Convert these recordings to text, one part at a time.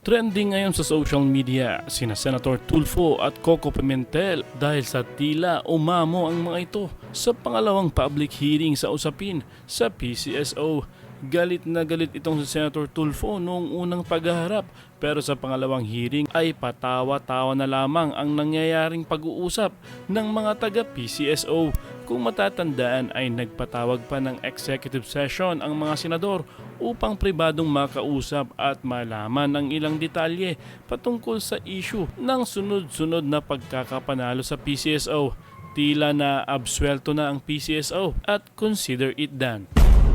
Trending ngayon sa social media sina Senator Tulfo at Coco Pimentel dahil sa tila umamo ang mga ito sa pangalawang public hearing sa usapin sa PCSO. Galit na galit itong si Senator Tulfo noong unang paghaharap pero sa pangalawang hearing ay patawa-tawa na lamang ang nangyayaring pag-uusap ng mga taga-PCSO. Kung matatandaan ay nagpatawag pa ng executive session ang mga senador upang pribadong makausap at malaman ang ilang detalye patungkol sa issue ng sunod-sunod na pagkakapanalo sa PCSO. Tila na absuelto na ang PCSO at consider it done.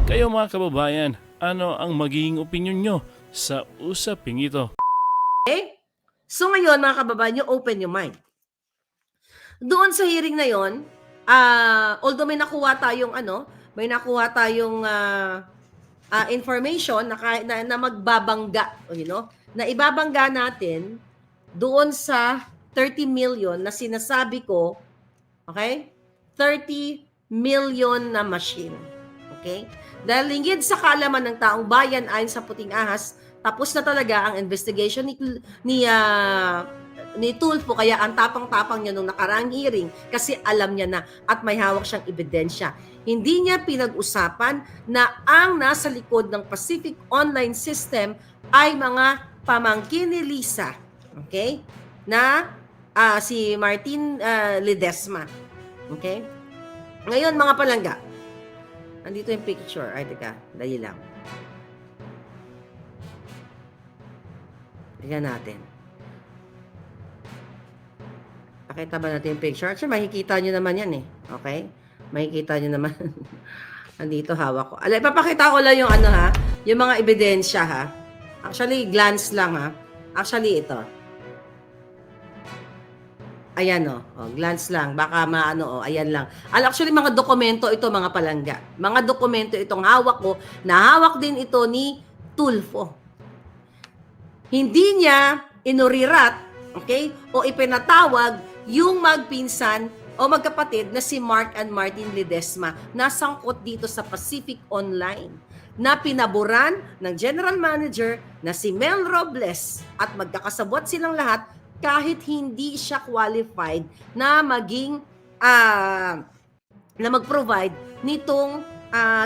Kayo mga kababayan, ano ang magiging opinion nyo sa usaping ito? Okay? So ngayon mga kababayan, open your mind. Doon sa hearing na yon, although may nakuha tayong information na magbabangga, na ibabangga natin doon sa 30 million na sinasabi ko, okay? 30 million na machine. Okay? Dahil lingid sa kaalaman ng taong bayan ayon sa Puting Ahas, tapos na talaga ang investigation ni Tulfo, kaya ang tapang-tapang niya nung nakaraang hearing kasi alam niya na at may hawak siyang ebidensya. Hindi niya pinag-usapan na ang nasa likod ng Pacific Online System ay mga pamangkin ni Lisa, okay? Na si Martin Ledesma. Okay? Ngayon mga palangga, andito yung picture. Ay, teka, dali lang. Tignan natin. Pakita ba natin yung picture? Actually, makikita nyo naman yan eh. Okay? Makikita nyo naman. Andito, hawak ko. Ipapakita ko lang yung yung mga ebidensya ha. Actually, glance lang ha. Actually, ito. Ayan glance lang. Baka ayan lang. Actually, mga dokumento ito, mga palangga. Mga dokumento itong hawak ko, na hawak din ito ni Tulfo. Hindi niya inurirat, okay, o ipinatawag yung magpinsan o magkapatid na si Mark and Martin Ledesma na sangkot dito sa Pacific Online, na pinaboran ng General Manager na si Mel Robles at magkakasabwat silang lahat kahit hindi siya qualified na maging na mag-provide nitong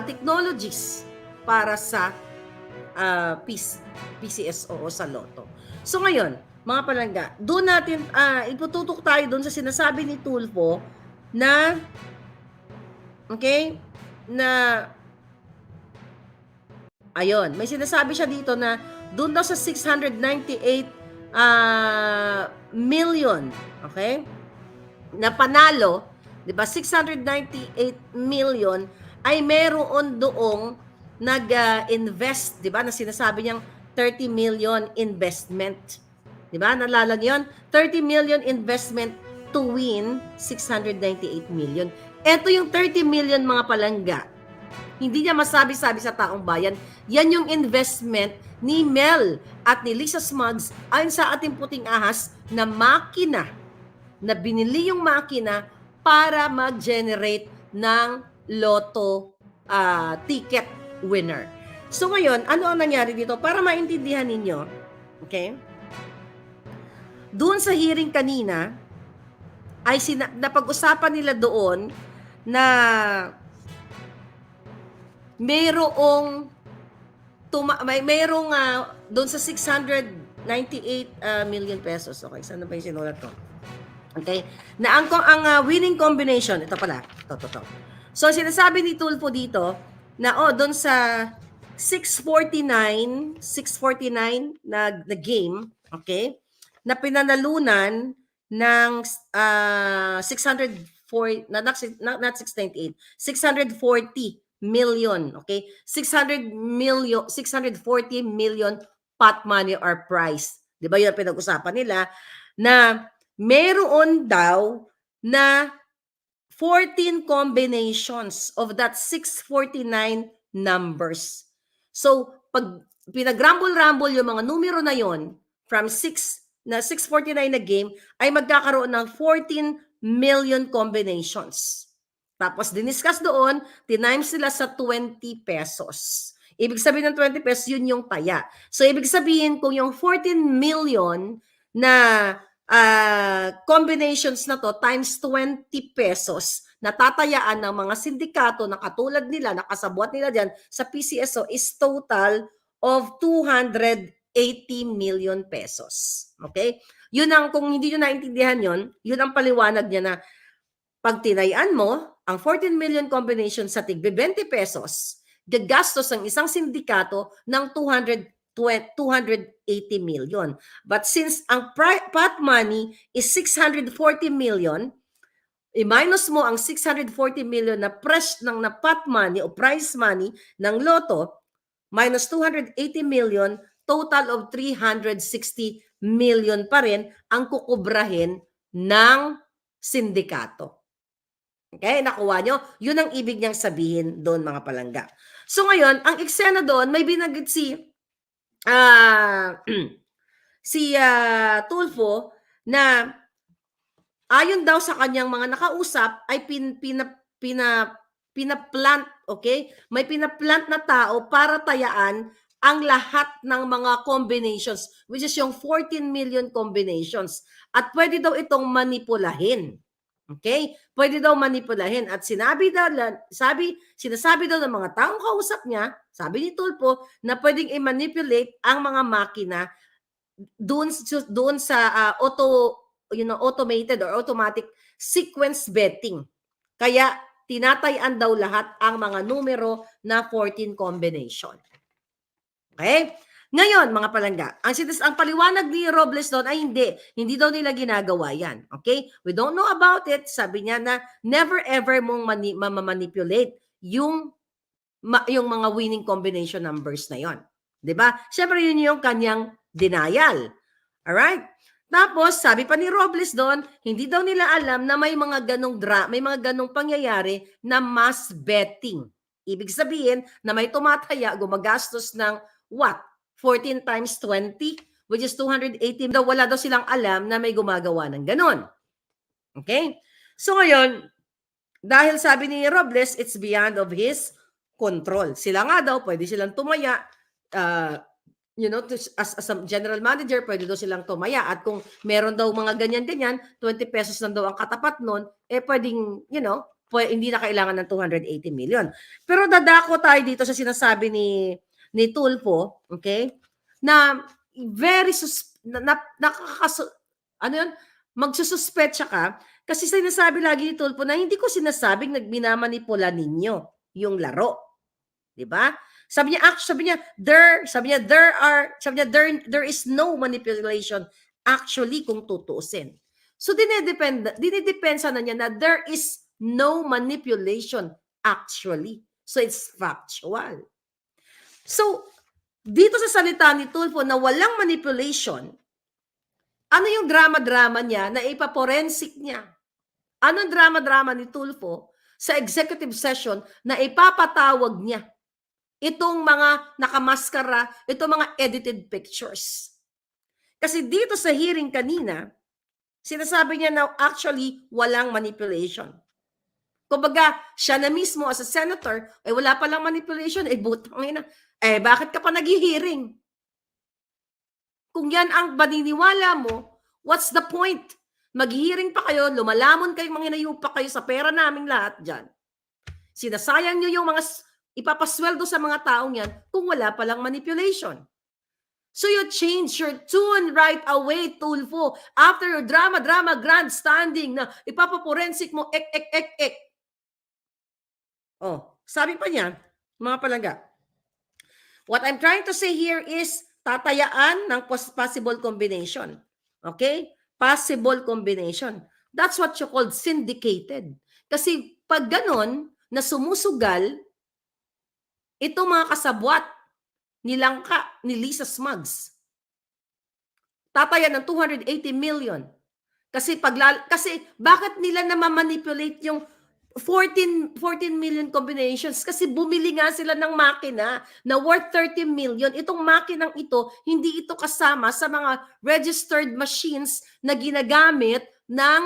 technologies para sa PCSO o sa Lotto. So ngayon, mga palangga, doon natin ipututok tayo doon sa sinasabi ni Tulfo na ayun, may sinasabi siya dito na doon daw sa 698 million, okay? Na panalo, 'di ba? 698 million ay meron doong nag-invest, 'di ba? Na sinasabi niyang 30 million investment. 'Di ba? Naalala niyo 'yon? 30 million investment to win 698 million. Ito yung 30 million mga palangga. Hindi niya masabi-sabi sa taong bayan. Yan yung investment ni Mel at ni Lisa Smugs ayon sa ating Puting Ahas na makina, na binili yung makina para mag-generate ng Lotto ticket winner. So ngayon, ano ang nangyari dito? Para maintindihan ninyo, okay? Doon sa hearing kanina, ay napag-usapan nila doon na mayroong doon sa 698 million pesos. Okay, saan na ba yung sinulat ko? Okay, na ang winning combination, ito pala, ito. So, sinasabi ni Tulfo dito na doon sa 649 na game, okay, na pinanalunan ng 640, not 698, 640 million, okay? 640 million pot money or prize. 'Di ba 'yun ang pinag-usapan nila na meron daw na 14 combinations of that 649 numbers. So, pag pinag-rumble-rumble yung mga numero na 'yon from 649 na game ay magkakaroon ng 14 million combinations. Tapos diniscuss doon, tinimes sila sa 20 pesos. Ibig sabihin ng 20 pesos, yun yung taya. So, ibig sabihin, kung yung 14 million na combinations na to times 20 pesos na tatayaan ng mga sindikato na katulad nila, nakasabwat nila dyan sa PCSO is total of 280 million pesos. Okay? Yun ang, kung hindi nyo naintindihan yun ang paliwanag niya na pag tinayaan mo, ang 14 million combination sa tig 20 pesos, gagastos ng isang sindikato ng 280 million. But since ang pot money is 640 million, i-minus mo ang 640 million na na pot money o prize money ng loto, minus 280 million, total of 360 million pa rin ang kukubrahin ng sindikato. Okay, nakuha nyo? Yun ang ibig niyang sabihin doon, mga palangga. So ngayon, ang eksena doon, may binanggit si Tulfo na ayon daw sa kanyang mga nakausap ay pinaplant, okay? May pinaplant na tao para tayaan ang lahat ng mga combinations, which is yung 14 million combinations. At pwede daw itong manipulahin. Okay? Pwede daw manipulahin. At sinasabi daw ng mga taong kausap niya, sabi ni Tulfo, na pwedeng i-manipulate ang mga makina doon sa automated or automatic sequence betting. Kaya tinatayan daw lahat ang mga numero na 14 combination. Okay? Ngayon, mga palangga, ang paliwanag ni Robles doon ay hindi daw nila ginagawa yan. Okay? We don't know about it. Sabi niya na never ever mong manipulate yung mga winning combination numbers na yon. 'Di ba? Syempre yun yung kanyang denial. Alright? Tapos, sabi pa ni Robles doon, hindi daw nila alam na may mga ganong pangyayari na mass betting. Ibig sabihin na may tumataya, gumagastos ng what? 14 times 20, which is 280. Wala daw silang alam na may gumagawa ng ganon. Okay? So ngayon, dahil sabi ni Robles, it's beyond of his control. Sila nga daw, pwede silang tumaya, as a general manager, pwede daw silang tumaya. At kung meron daw mga ganyan-ganyan, 20 pesos lang daw ang katapat nun, pwedeng, hindi na kailangan ng 280 million. Pero dadako tayo dito sa sinasabi ni Tulfo, okay? Na very magsususpecha ka kasi sinasabi lagi ni Tulfo na hindi ko sinasabing minamanipula ninyo yung laro. 'Di ba? Sabi niya there is no manipulation actually kung tutuusin. So dinidepensa na niya na there is no manipulation actually. So it's factual. So, dito sa salita ni Tulfo na walang manipulation, ano yung drama-drama niya na ipaporensik niya? Anong drama-drama ni Tulfo sa executive session na ipapatawag niya itong mga nakamaskara, itong mga edited pictures? Kasi dito sa hearing kanina, sinasabi niya na actually walang manipulation. Kumbaga, siya na mismo as a senator, wala palang manipulation, butang ina. Bakit ka pa nag-hearing? Kung yan ang paniniwala mo, what's the point? Mag-hearing pa kayo, lumalamon kayo, manginayupa kayo sa pera naming lahat dyan. Sinasayang nyo yung mga ipapasweldo sa mga taong yan kung wala palang manipulation. So you change your tune right away, Tulfo, after your drama grandstanding na ipapaporensik mo, ek. Sabi pa niya, mga palangga, what I'm trying to say here is tatayaan ng possible combination. Okay? Possible combination. That's what you call syndicated. Kasi pag ganon, na sumusugal, itong mga kasabwat ni Langka, ni Lisa Smugs, tatayan ng 280 million. Kasi bakit nila namamanipulate yung 14 million combinations? Kasi bumili nga sila ng makina na worth 30 million. Itong makinang ito, hindi ito kasama sa mga registered machines na ginagamit ng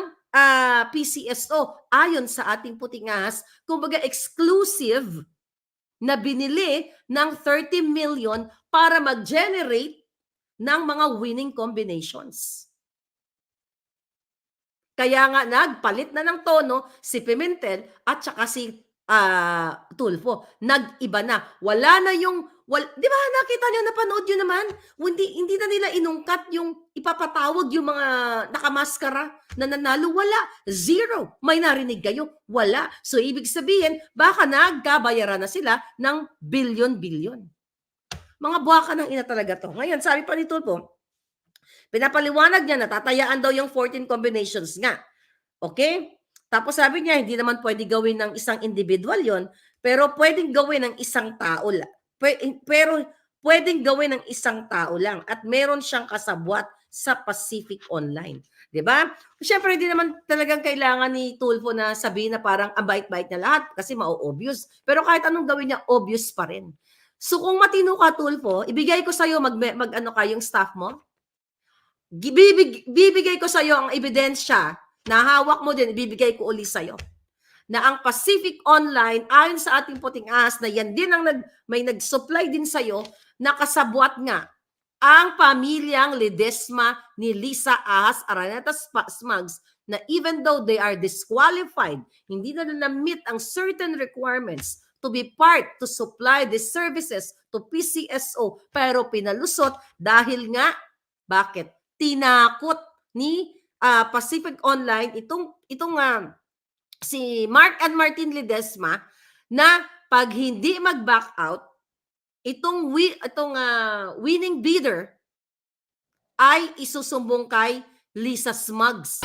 PCSO. Ayon sa ating puting ahas, kumbaga exclusive na binili ng 30 million para mag-generate ng mga winning combinations. Kaya nga nagpalit na ng tono si Pimentel at saka si Tulfo. Nag-iba na. Wala na yung, di ba nakita nyo, napanood nyo naman? Hindi na nila inungkat yung ipapatawag yung mga nakamaskara na nanalo. Wala. Zero. May narinig kayo? Wala. So ibig sabihin, baka nagkabayaran na sila ng bilyon-bilyon. Mga buwaka ng ina talaga to. Ngayon, sabi pa ni Tulfo, pinapaliwanag niya na tatayaan daw yung 14 combinations nga. Okay? Tapos sabi niya, hindi naman pwede gawin ng isang individual yon, pero pwedeng gawin ng isang tao lang. Pero pwedeng gawin ng isang tao lang at meron siyang kasabwat sa Pacific Online. 'Di ba? Siyempre, hindi naman talagang kailangan ni Tulfo na sabihin na parang ang bait-bait na lahat kasi ma-obvious. Pero kahit anong gawin niya, obvious pa rin. So kung matino ka, Tulfo, ibigay ko sa'yo mag-ano kayong staff mo, bibigay ko sa iyo ang ebidensya na hawak mo din, ibibigay ko uli sa iyo na ang Pacific Online, ayon sa ating puting ahas, na yan din ang may nag-supply din sa iyo, na kasabwat nga ang pamilyang Ledesma ni Lisa Ahas Araneta Smugs, na even though they are disqualified, hindi na na-meet ang certain requirements to be part to supply the services to PCSO, pero pinalusot dahil nga, bakit? Tinakot ni Pacific Online itong si Mark and Martin Ledesma na pag hindi mag-back out, itong winning bidder ay isusumbong kay Lisa Smugs.